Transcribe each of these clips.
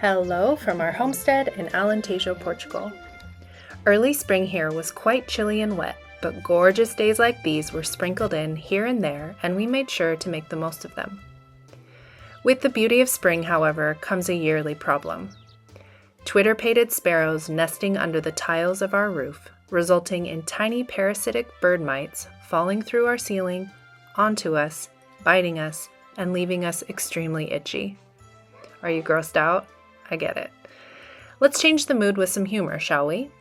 Hello from our homestead in Alentejo, Portugal. Early spring here was quite chilly and wet, but gorgeous days like these were sprinkled in here and there, and we made sure to make the most of them. With the beauty of spring, however, comes a yearly problem. Twitter-pated sparrows nesting under the tiles of our roof, resulting in tiny parasitic bird mites falling through our ceiling, onto us, biting us, and leaving us extremely itchy. Are you grossed out? I get it. Let's change the mood with some humor, shall we?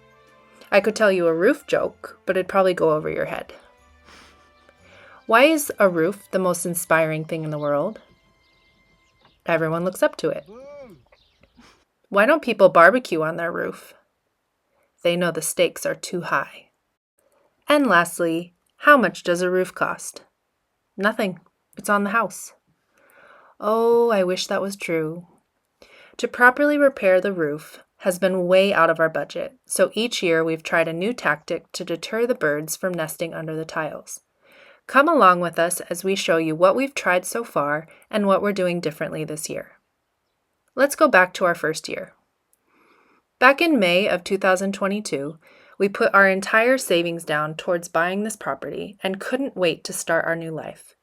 I could tell you a roof joke, but it'd probably go over your head. Why is a roof the most inspiring thing in the world? Everyone looks up to it. Why don't people barbecue on their roof? They know the stakes are too high. And lastly, how much does a roof cost? Nothing. It's on the house. Oh, I wish that was true. To properly repair the roof has been way out of our budget, so each year we've tried a new tactic to deter the birds from nesting under the tiles. Come along with us as we show you what we've tried so far and what we're doing differently this year. Let's go back to our first year. Back in May of 2022, we put our entire savings down towards buying this property and couldn't wait to start our new life.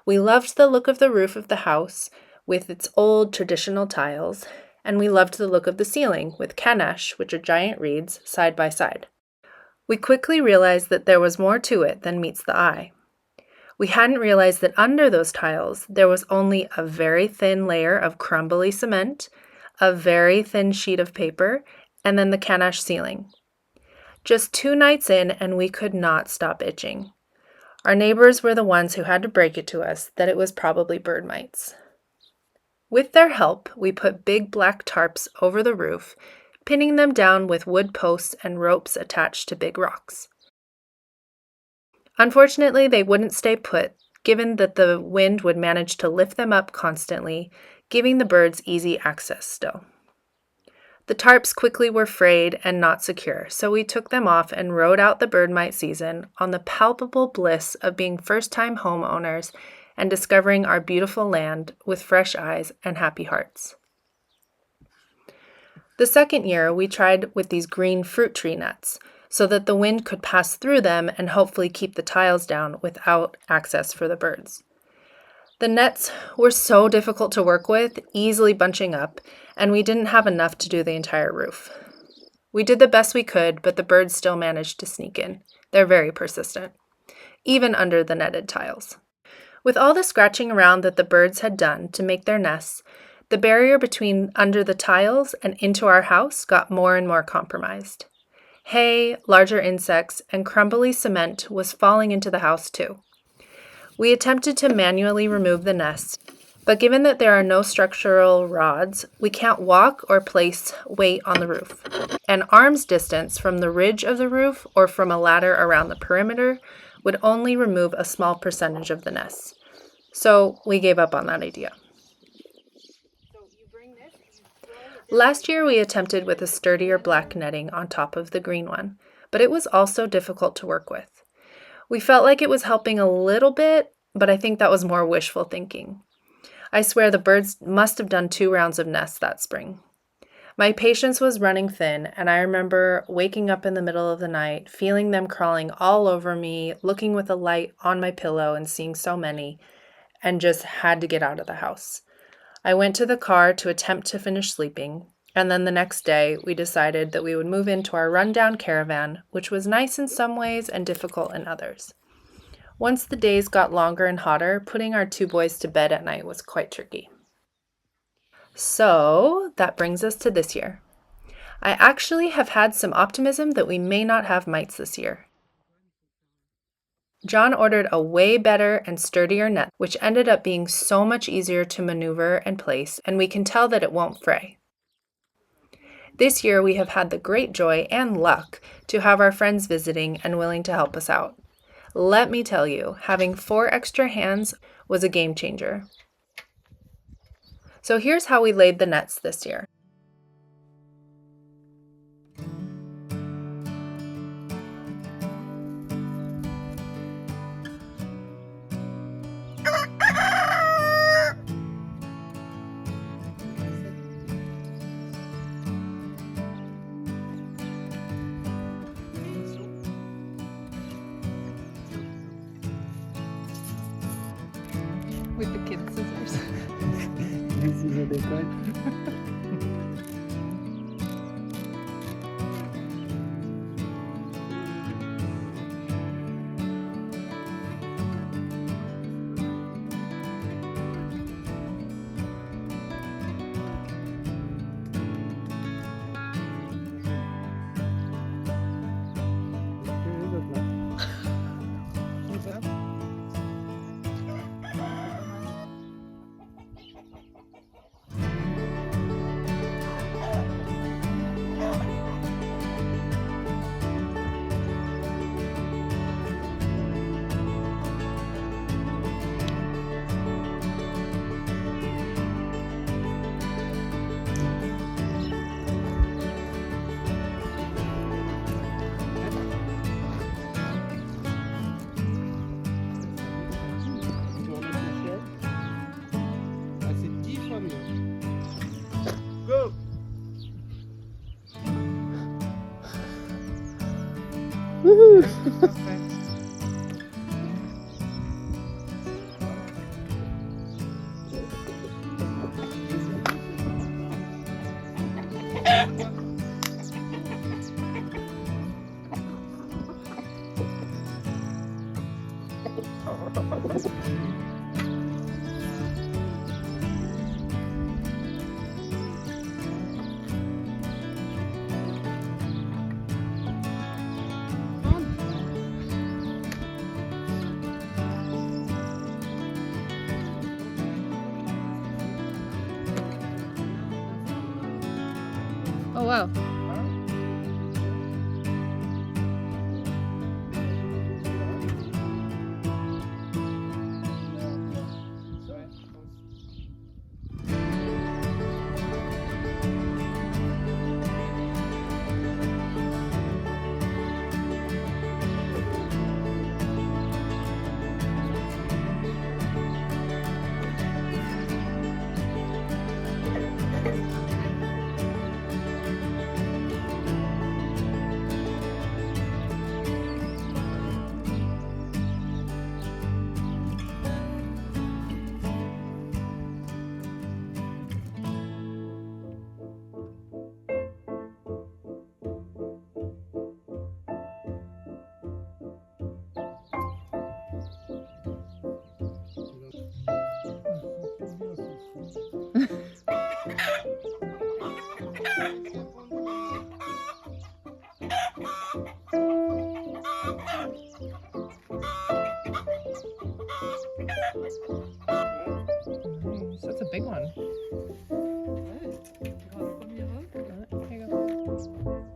We loved the look of the roof of the house with its old traditional tiles, and we loved the look of the ceiling with canache, which are giant reeds, side by side. We quickly realized that there was more to it than meets the eye. We hadn't realized that under those tiles there was only a very thin layer of crumbly cement, a very thin sheet of paper, and then the canache ceiling. Just 2 nights in and we could not stop itching. Our neighbors were the ones who had to break it to us that it was probably bird mites. With their help, we put big black tarps over the roof, pinning them down with wood posts and ropes attached to big rocks. Unfortunately, they wouldn't stay put, given that the wind would manage to lift them up constantly, giving the birds easy access still. The tarps quickly were frayed and not secure, so we took them off and rode out the bird mite season on the palpable bliss of being first-time homeowners and discovering our beautiful land with fresh eyes and happy hearts. The second year, we tried with these green fruit tree nets so that the wind could pass through them and hopefully keep the tiles down without access for the birds. The nets were so difficult to work with, easily bunching up, and we didn't have enough to do the entire roof. We did the best we could, but the birds still managed to sneak in. They're very persistent, even under the netted tiles. With all the scratching around that the birds had done to make their nests, the barrier between under the tiles and into our house got more and more compromised. Hay, larger insects, and crumbly cement was falling into the house too. We attempted to manually remove the nests, but given that there are no structural rods, we can't walk or place weight on the roof. An arm's distance from the ridge of the roof or from a ladder around the perimeter would only remove a small percentage of the nests. So we gave up on that idea. Last year we attempted with a sturdier black netting on top of the green one, but it was also difficult to work with. We felt like it was helping a little bit, but I think that was more wishful thinking. I swear the birds must have done 2 rounds of nests that spring. My patience was running thin, and I remember waking up in the middle of the night, feeling them crawling all over me, looking with a light on my pillow and seeing so many, and just had to get out of the house. I went to the car to attempt to finish sleeping, and then the next day we decided that we would move into our rundown caravan, which was nice in some ways and difficult in others. Once the days got longer and hotter, putting our 2 boys to bed at night was quite tricky. So that brings us to this year. I actually have had some optimism that we may not have mites this year. John ordered a way better and sturdier net, which ended up being so much easier to maneuver and place, and we can tell that it won't fray. This year we have had the great joy and luck to have our friends visiting and willing to help us out. Let me tell you, having 4 extra hands was a game changer. So here's how we laid the nets this year. Les ciseaux d'école. Go! Wouhou! Oh wow. That's a big one. There you go.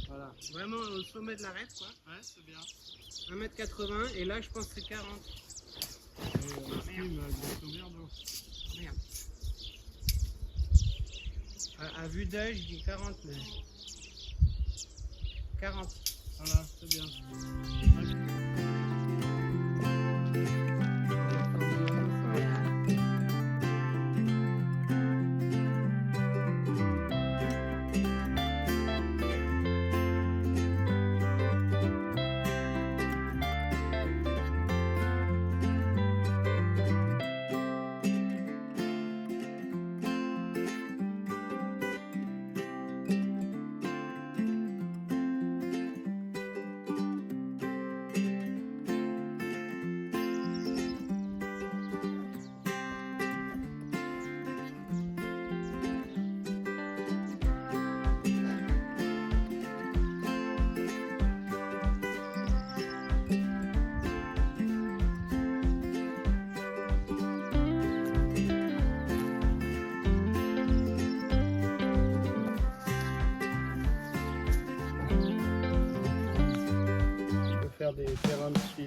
Voilà, vraiment au sommet de l'arête quoi. Ouais, c'est bien. 1m80 et là je pense que c'est 40. Merde. À vue d'œil je dis 40 mais... 40. Voilà, c'est bien.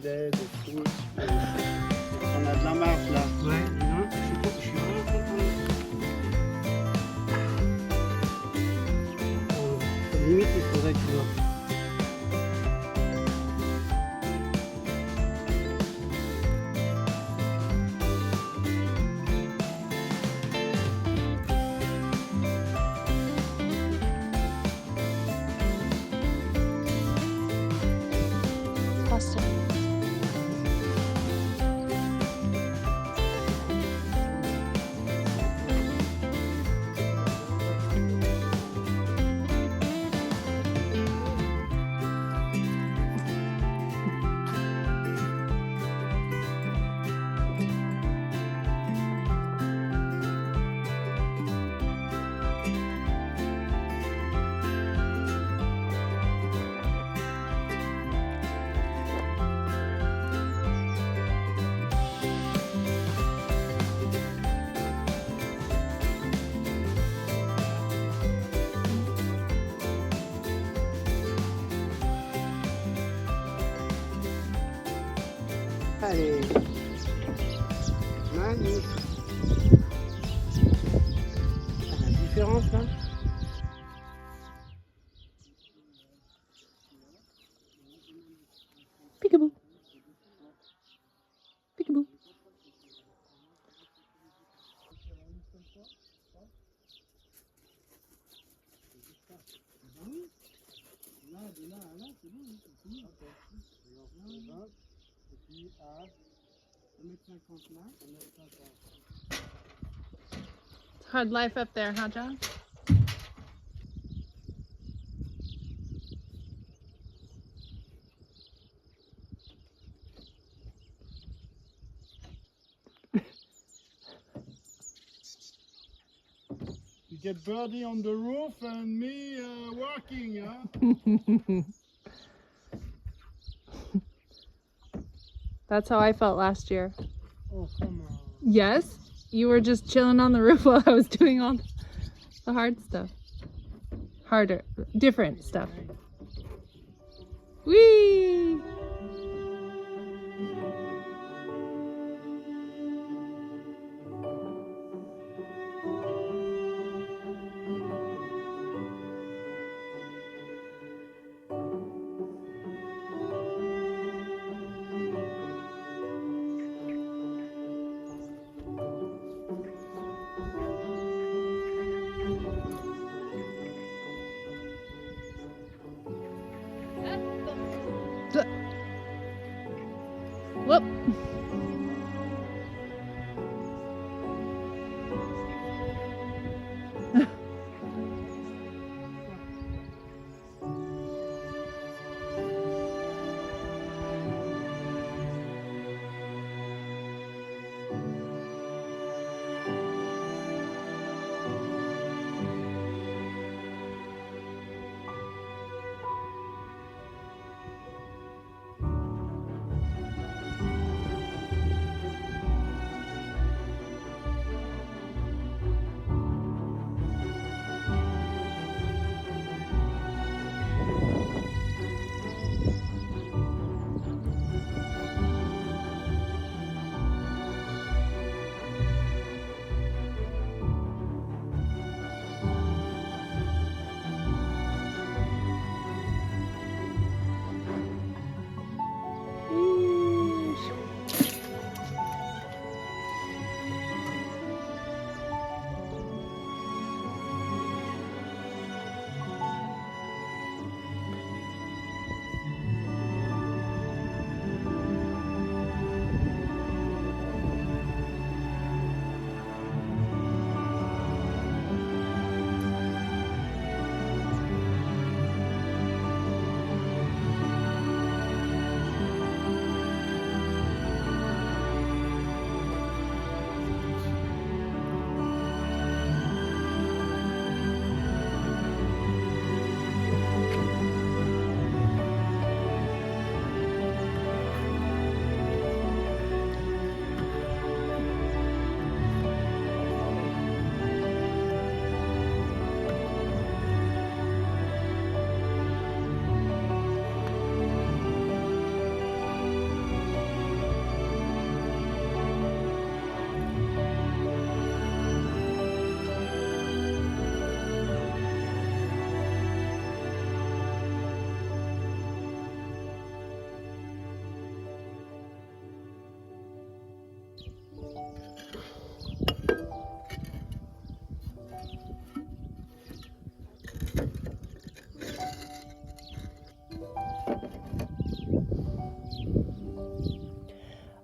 filet, de foot. On a de la marge là. Ouais, non, je suis vraiment content. Limite, il faudrait que tu vois. Pasta. Allez. Magnifique. La différence là. Peekaboo. Peekaboo. Là, de là à là, c'est bon, c'est fini. Ok. Et puis à 1m50 là, 1m50. Hard life up there, huh, John? You get birdie on the roof and me working, huh? That's how I felt last year. Oh, come on. Yes, you were just chilling on the roof while I was doing all the hard stuff. Harder, different stuff. Whee!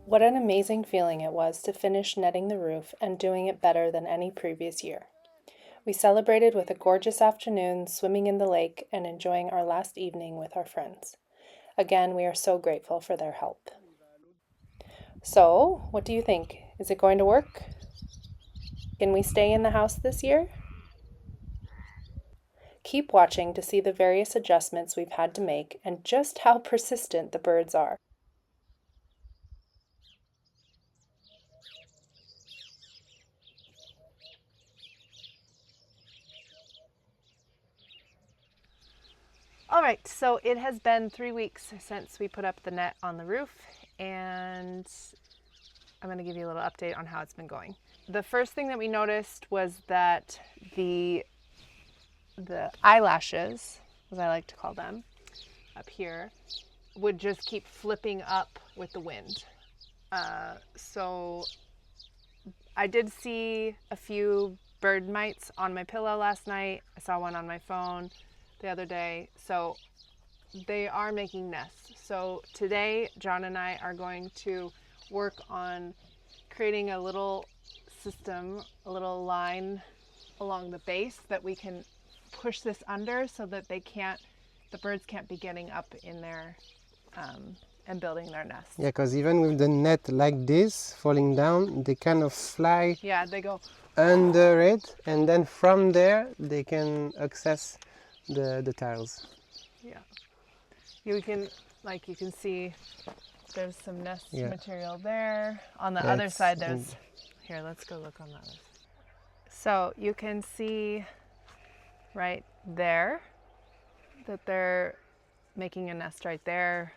What an amazing feeling it was to finish netting the roof and doing it better than any previous year. We celebrated with a gorgeous afternoon, swimming in the lake and enjoying our last evening with our friends. Again, we are so grateful for their help. So, what do you think? Is it going to work? Can we stay in the house this year? Keep watching to see the various adjustments we've had to make and just how persistent the birds are. All right, so it has been 3 weeks since we put up the net on the roof, and I'm going to give you a little update on how it's been going. The first thing that we noticed was that the eyelashes, as I like to call them, up here, would just keep flipping up with the wind. So I did see a few bird mites on my pillow last night. I saw one on my phone the other day. So they are making nests. So today, John and I are going to work on creating a little system, a little line along the base that we can push this under so that the birds can't be getting up in there and building their nests. Yeah, because even with the net like this falling down, they kind of fly. Yeah, they go under it, and then from there they can access the tiles. Yeah, you can see there's some nest material there. On the other side there's, here, let's go look on the other side. So you can see right there that they're making a nest right there.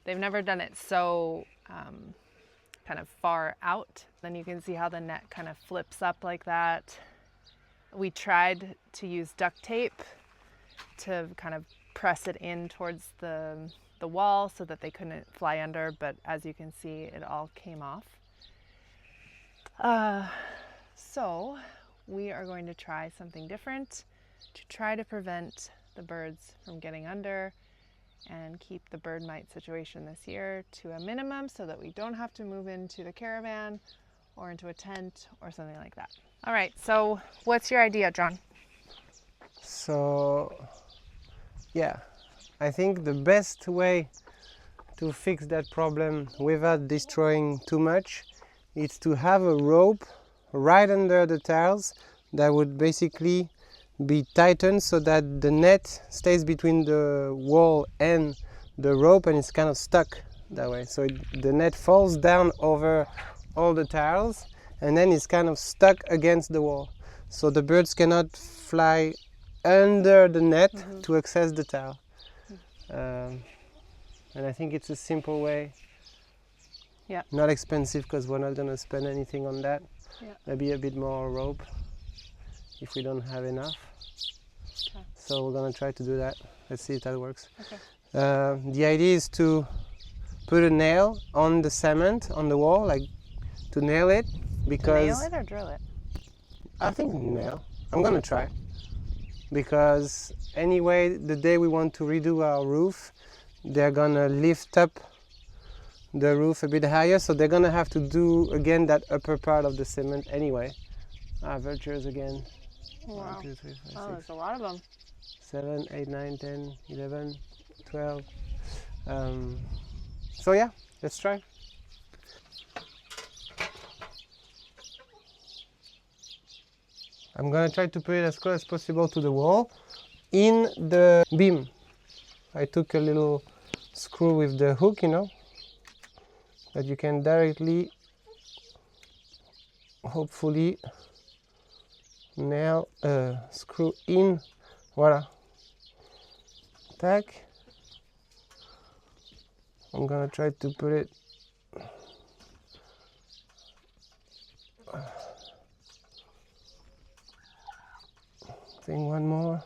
They've never done it so kind of far out. Then you can see how the net kind of flips up like that. We tried to use duct tape to kind of press it in towards the wall so that they couldn't fly under, but as you can see, it all came off. So we are going to try something different to try to prevent the birds from getting under and keep the bird mite situation this year to a minimum so that we don't have to move into the caravan or into a tent or something like that. All right, so what's your idea, John? So yeah, I think the best way to fix that problem without destroying too much is to have a rope right under the tiles that would basically be tightened so that the net stays between the wall and the rope and it's kind of stuck that way. So the net falls down over all the tiles and then it's kind of stuck against the wall. So the birds cannot fly under the net to access the tile. And I think it's a simple way. Yeah. Not expensive because we're not going to spend anything on that. Yeah. Maybe a bit more rope if we don't have enough. Okay. So we're going to try to do that. Let's see if that works. Okay. The idea is to put a nail on the cement on the wall, like to nail it. Because nail it or drill it? I think nail. I'm going to try. Because anyway, the day we want to redo our roof, they're going to lift up the roof a bit higher, so they're going to have to do again that upper part of the cement anyway. Vultures again. Wow. 1, 2, 3, 4, 5, 6, There's a lot of them. 7, 8, 9, 10, 11, 12. So yeah, let's try. I'm going to try to put it as close as possible to the wall in the beam. I took a little screw with the hook, you know, that you can directly, hopefully, nail, screw in. Voila. Tack. I'm gonna try to put it I think one more.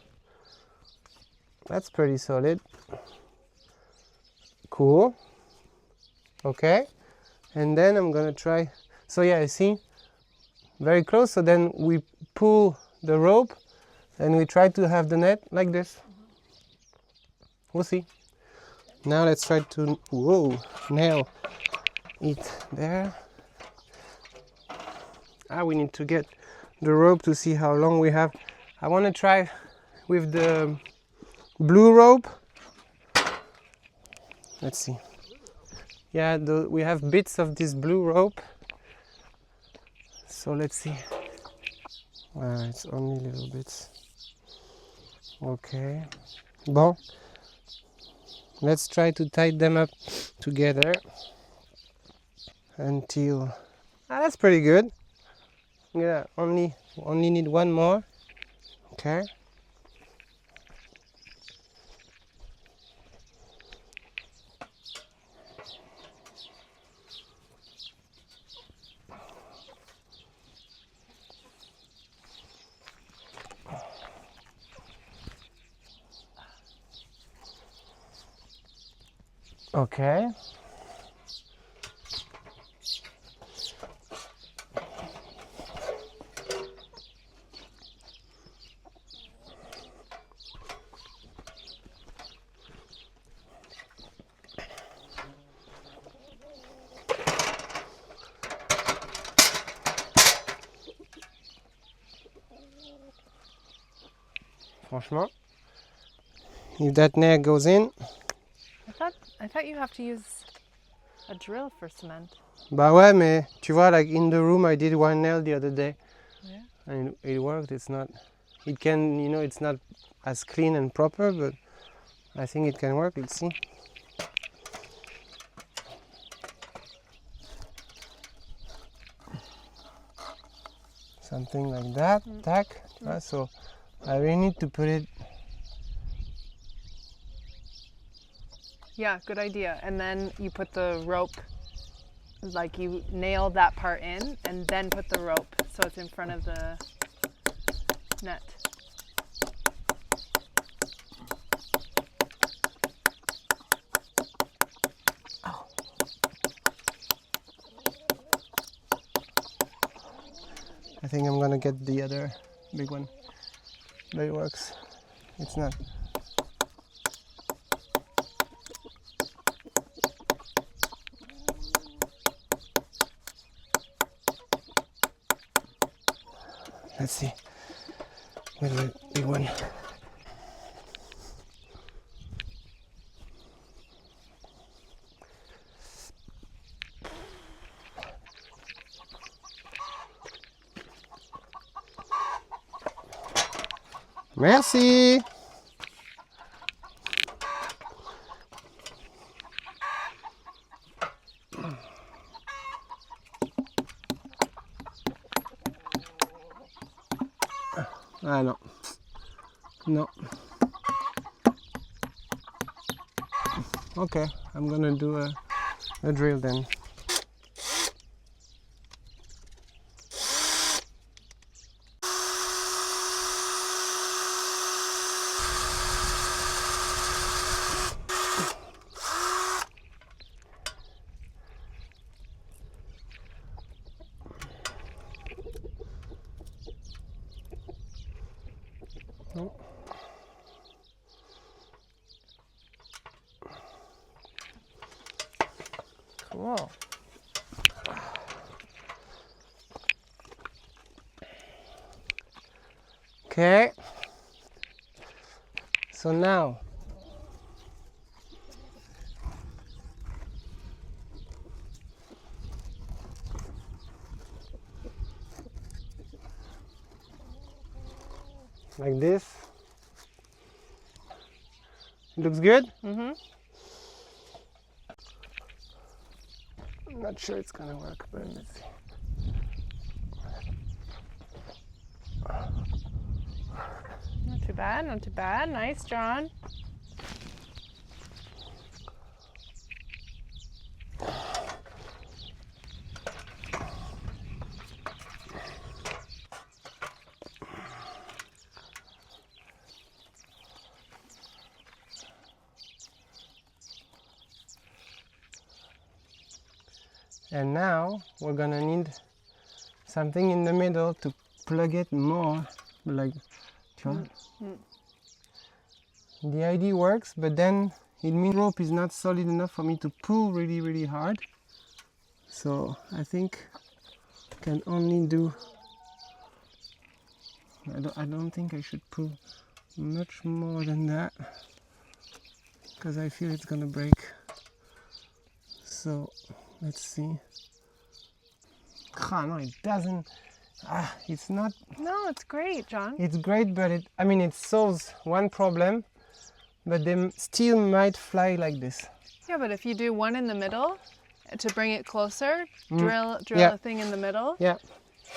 That's pretty solid. Cool. Okay. And then I'm gonna try. So yeah, you see, very close. So then we pull the rope and we try to have the net like this. We'll see. Now let's try to nail it there. We need to get the rope to see how long we have. I want to try with the blue rope. Let's see. Yeah, we have bits of this blue rope. So let's see. It's only little bits. Okay. Bon. Let's try to tie them up together until... that's pretty good. Yeah, only need one more. Okay. Okay. Franchement, if that nail goes in... I thought you have to use a drill for cement. Bah ouais, mais tu vois, like in the room I did one nail the other day. Yeah. And it worked. It's not... it can, you know, it's not as clean and proper, but I think it can work. Let's see. Something like that. Tack. So I really need to put it... Yeah, good idea. And then you put the rope, like you nail that part in and then put the rope so it's in front of the net. I think I'm gonna get the other big one. But it works. It's not... Let's see. With the big one. Merci. Ah non. No. Okay, I'm gonna do a drill then. Cool. Okay. So now like this. Looks good? Mm-hmm. I'm not sure it's gonna work, but let's see. Not too bad, not too bad. Nice, John. And now we're gonna need something in the middle to plug it more, like, tu vois? The idea works, but then it means rope is not solid enough for me to pull really, really hard. So I think I can only do, I don't think I should pull much more than that because I feel it's gonna break. So let's see. No, it doesn't. It's not. No, it's great, John. It's great, but it solves one problem, but they still might fly like this. Yeah, but if you do one in the middle to bring it closer, drill Yeah. a thing in the middle. Yeah,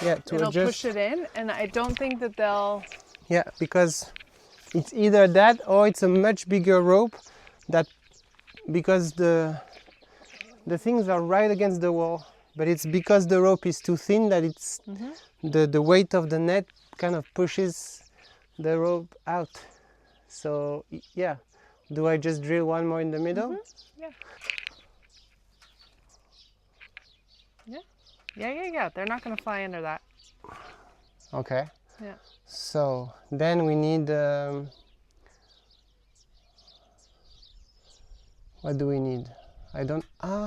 to It'll adjust. push it in, and I don't think that they'll. Yeah, because it's either that or it's a much bigger rope that, because the things are right against the wall, but it's because the rope is too thin that it's the weight of the net kind of pushes the rope out. So yeah, do I just drill one more in the middle? Yeah. Yeah. They're not going to fly under that. Okay. Yeah. So then we need, what do we need?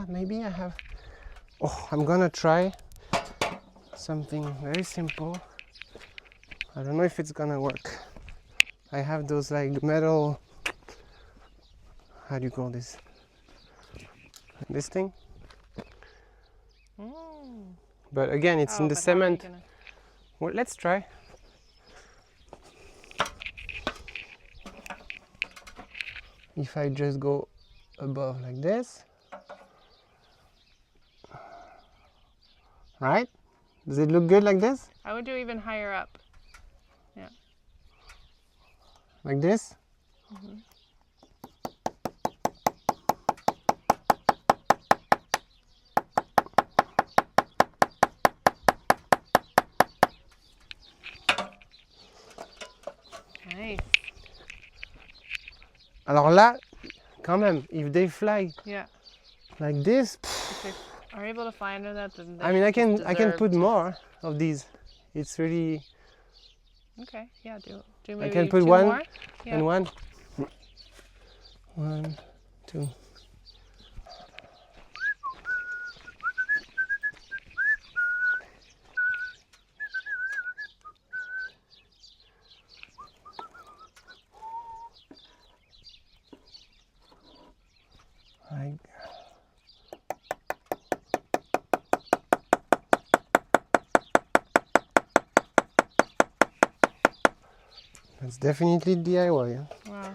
Maybe I have, I'm gonna try something very simple. I don't know if it's gonna work. I have those like metal, how do you call this? This thing? But again, it's in the cement. Well, let's try. If I just go above like this, right? Does it look good like this? I would do even higher up. Yeah. Like this? Nice. Alors là, quand même, if they fly Yeah. like this, If they are able to fly under that, then they I can deserve put to- more of these. It's really, Okay. Yeah. Do maybe can put two one more. Yeah. and one. 1, 2. That's definitely DIY, yeah? Wow.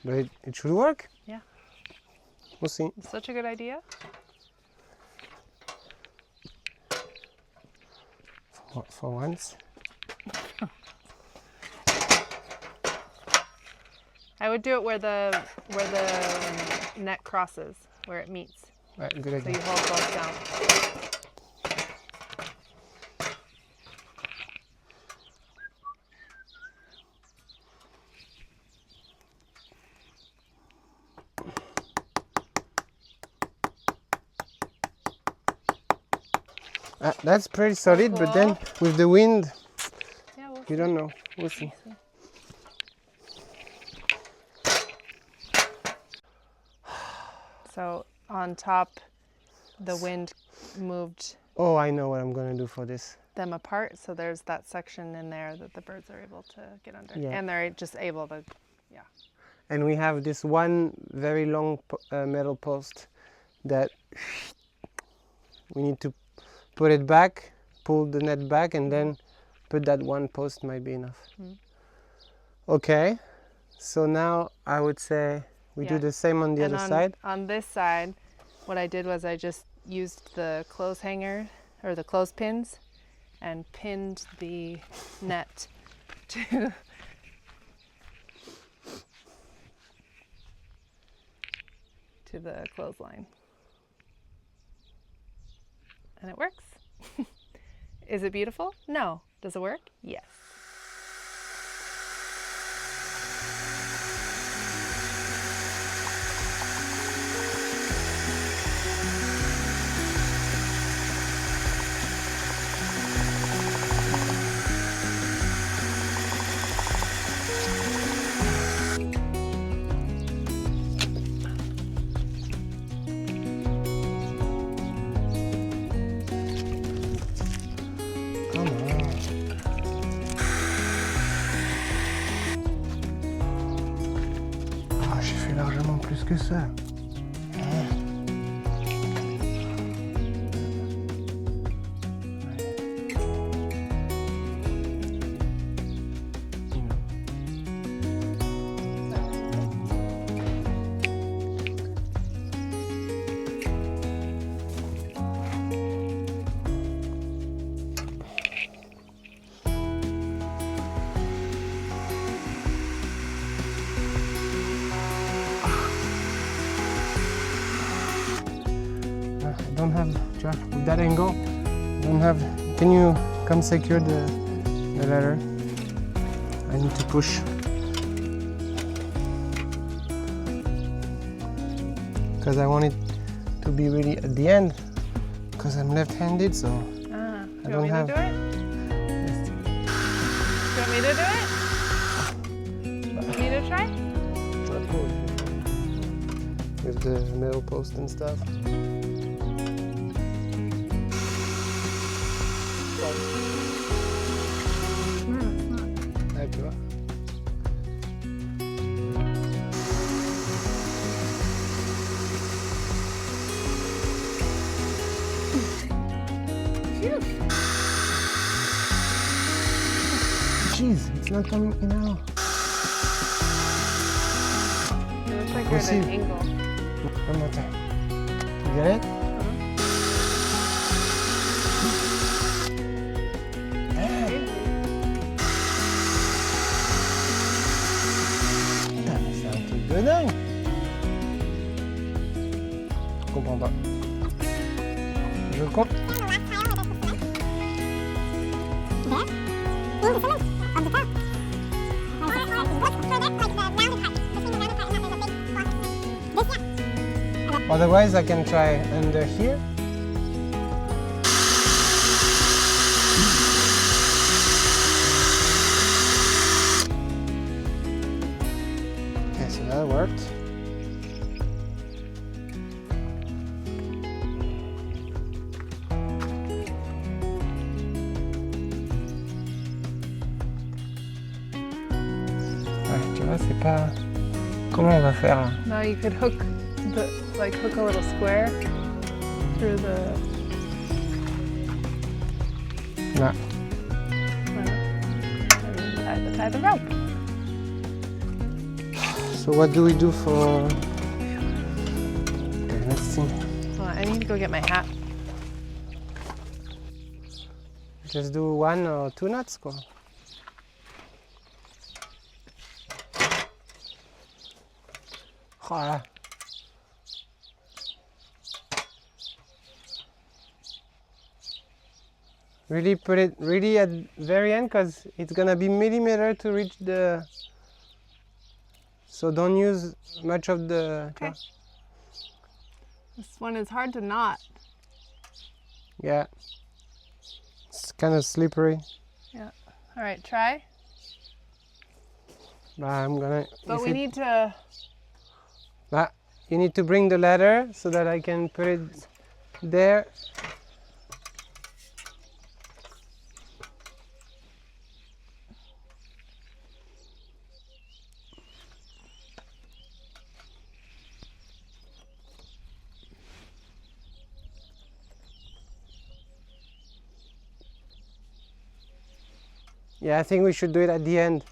But it should work. Yeah. We'll see. It's such a good idea. For once. I would do it where the net crosses, where it meets. Right, good So idea. you hold both down. That's pretty solid, but then with the wind, Yeah, we'll you don't know. We'll see. So on top, the wind moved Oh, I know what I'm gonna do for this. them apart. So there's that section in there that the birds are able to get under. Yeah. And they're just able to, And we have this one very long metal post that we need to put it back, pull the net back, and then put that one post might be enough. Okay, so now I would say we do Yeah. the same on the and other on, side. on this side, what I did was I just used the clothes hanger or the clothespins and pinned the net to the clothesline. And it works. Is it beautiful? No. Does it work? Yes. que ça. I don't have, with that angle, I don't have, can you come secure the ladder? I need to push. Because I want it to be really at the end, because I'm left-handed, so I don't have... Do you want me to do it? You want me to try? With the metal post and stuff. Là, tu vois. Jeez, it's not coming in now. It looks like you're at an angle. One more time. You get it? Putain, mais c'est un truc de dingue! Je comprends pas. Je comprends. Otherwise, I can try under here. Okay, so that worked. Ouais, tu vois, c'est pas... Comment on va faire là? Now you could hook hook a little square through the... Là. And tie the rope. So what do we do for... Okay, let's see. Hold on, I need to go get my hat. Just do 1 or 2 knots, quoi. Oh là. Really put it really at very end, because it's gonna be millimeter to reach the... So don't use much of the... Okay. This one is hard to knot. Yeah. It's kind of slippery. Yeah. All right, try. But I'm gonna... But we need to... But you need to bring the ladder so that I can put it there. Yeah, I think we should do it at the end.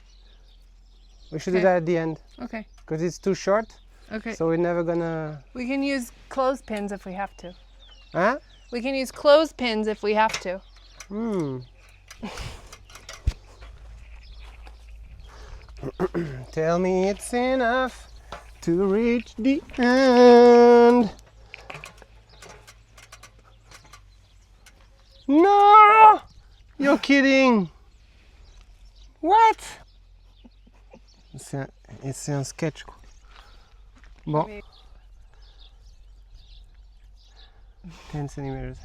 We should do that at the end. Okay. Because it's too short. Okay. So we're never gonna... We can use clothespins if we have to. Huh? We can use clothespins if we have to. Tell me it's enough to reach the end. No! You're kidding! What? C'est un sketch, quoi. Bon. 10 centimeters.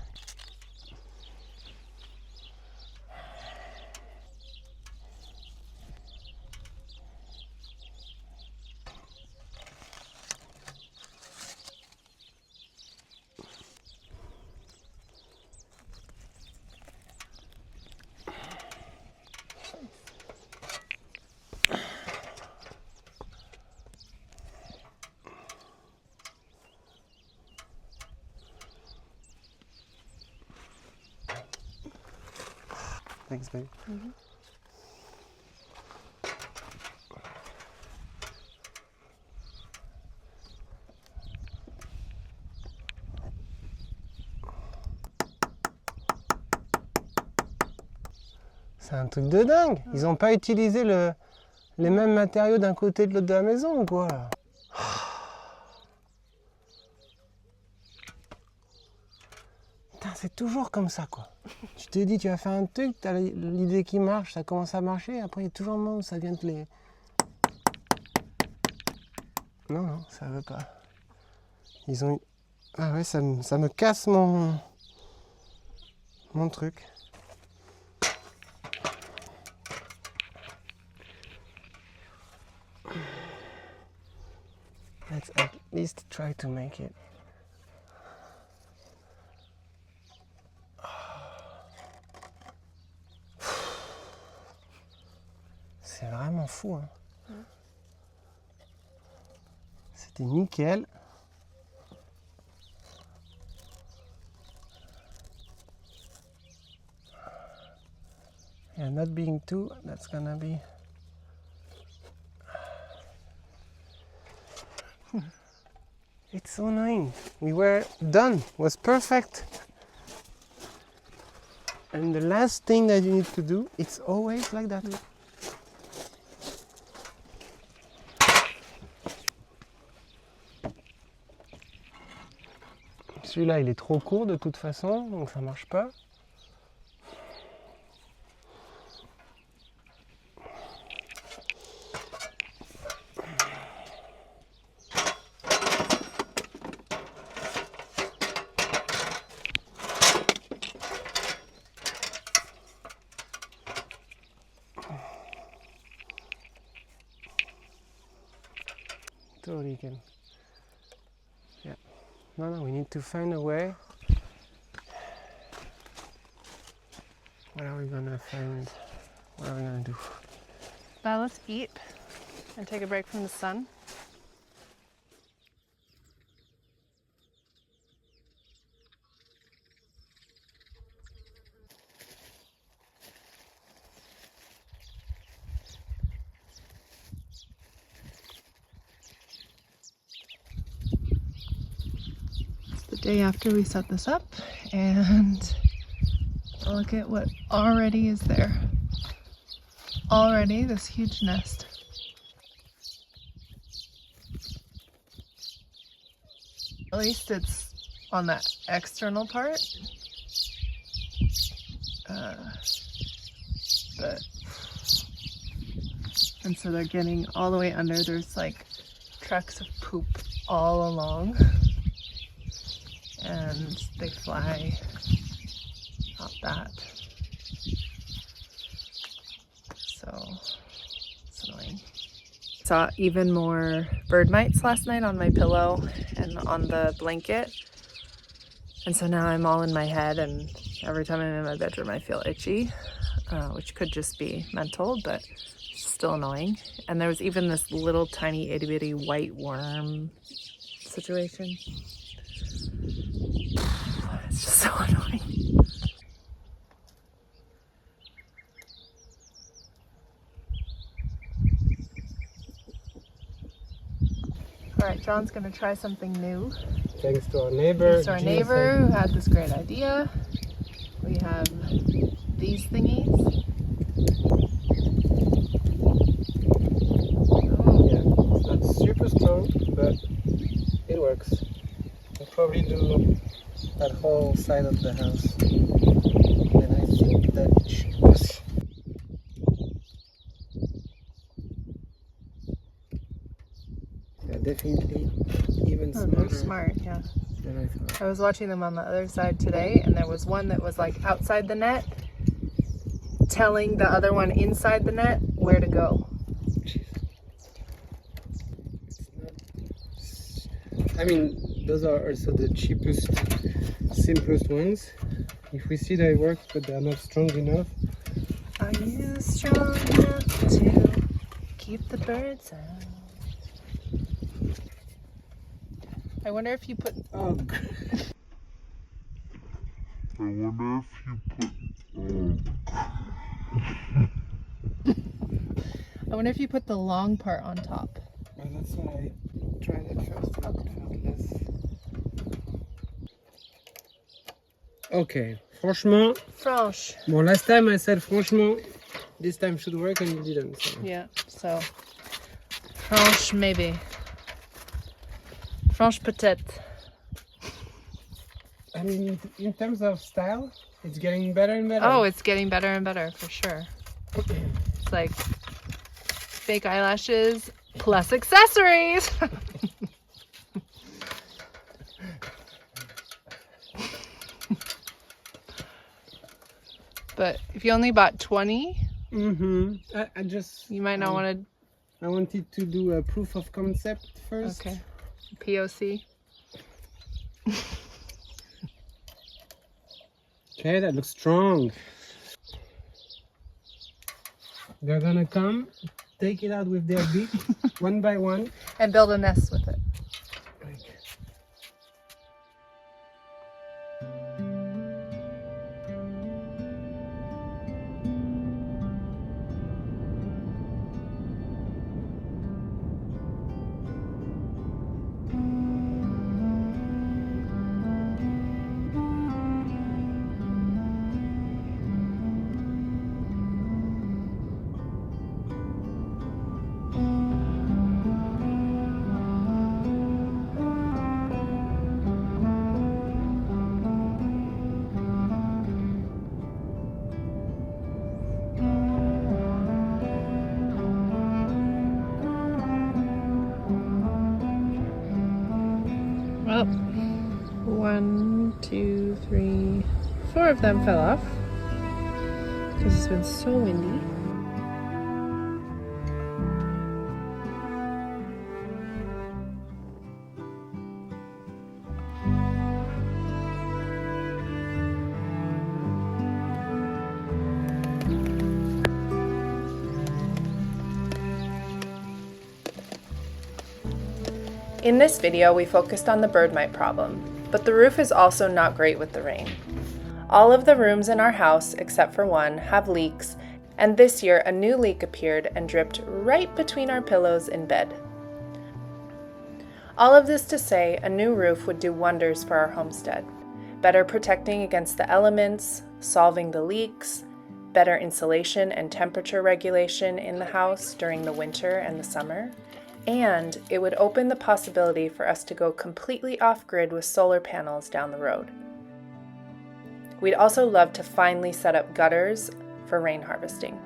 Thanks, babe. C'est un truc de dingue. Ils n'ont pas utilisé les mêmes matériaux d'un côté et de l'autre de la maison ou quoi là? Putain, c'est toujours comme ça quoi. Tu te dis tu vas faire un truc, tu as l'idée qui marche, ça commence à marcher, après il y a toujours un moment où ça vient te les... Non, non, ça veut pas. Ils ont eu... Ah ouais, ça me casse mon truc. Let's at least try to make it. C'est vraiment fou, hein. C'était nickel. Yeah, not being two, that's gonna be... It's so annoying. We were done. It was perfect. And the last thing that you need to do, it's always like that. Celui-là, il est trop court de toute façon, donc ça marche pas. Totally can. Yeah. No, we need to find a way. What are we gonna find? What are we gonna do? Now let's eat and take a break from the sun. Day after we set this up, and look at what already is there. Already this huge nest. At least it's on that external part. And so they're getting all the way under. There's like tracks of poop all along. And they fly out that. So it's annoying. Saw even more bird mites last night on my pillow and on the blanket. And so now I'm all in my head, and every time I'm in my bedroom I feel itchy, which could just be mental, but still annoying. And there was even this little tiny itty bitty white worm situation. It's just so annoying. All right, John's gonna try something new. Thanks to our neighbor. Thanks to our neighbor who had this great idea. We have these thingies. Oh. Yeah, it's not super strong, but it works. We'll probably do that whole side of the house. And I think that it should work. Yeah, definitely even smarter. They're smart, yeah. Than I thought. I was watching them on the other side today, and there was one that was like outside the net, telling the other one inside the net where to go. I mean, those are also the cheapest, simplest ones. If we see that it works, but they're not strong enough. Are you strong enough to keep the birds out? I wonder if you put... Oh, I wonder if you put... I wonder if you put the long part on top. Well, that's what I tried at first. It felt less. Okay, franchement. Franche. Well, last time I said franchement, this time should work and it didn't. So. Yeah, so franche maybe. Franche peut-être. I mean, in terms of style, it's getting better and better. Oh, it's getting better and better for sure. It's like fake eyelashes plus accessories. But if you only bought 20, I just... you might not want I wanted to do a proof of concept to... first. Okay. POC. Okay, that looks strong. They're gonna come, take it out with their beak, one by one. And build a nest with it. Well, 1, 2, 3, 4 of them fell off because it's been so windy. In this video, we focused on the bird mite problem, but the roof is also not great with the rain. All of the rooms in our house, except for one, have leaks, and this year a new leak appeared and dripped right between our pillows in bed. All of this to say, a new roof would do wonders for our homestead, better protecting against the elements, solving the leaks, better insulation and temperature regulation in the house during the winter and the summer, and it would open the possibility for us to go completely off-grid with solar panels down the road. We'd also love to finally set up gutters for rain harvesting.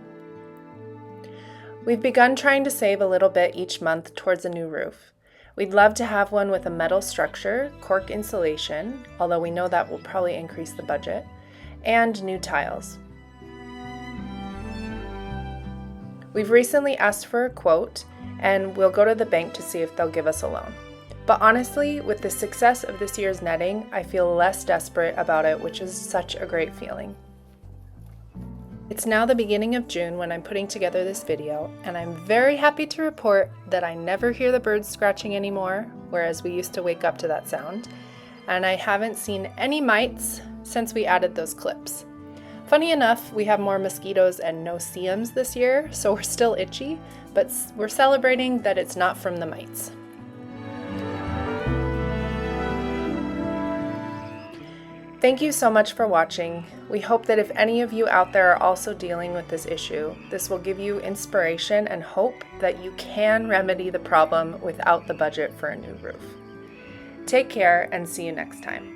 We've begun trying to save a little bit each month towards a new roof. We'd love to have one with a metal structure, cork insulation, although we know that will probably increase the budget, and new tiles. We've recently asked for a quote, and we'll go to the bank to see if they'll give us a loan. But honestly, with the success of this year's netting, I feel less desperate about it, which is such a great feeling. It's now the beginning of June when I'm putting together this video, and I'm very happy to report that I never hear the birds scratching anymore, whereas we used to wake up to that sound, and I haven't seen any mites since we added those clips. Funny enough, we have more mosquitoes and no CMs this year, so we're still itchy, but we're celebrating that it's not from the mites. Thank you so much for watching. We hope that if any of you out there are also dealing with this issue, this will give you inspiration and hope that you can remedy the problem without the budget for a new roof. Take care and see you next time.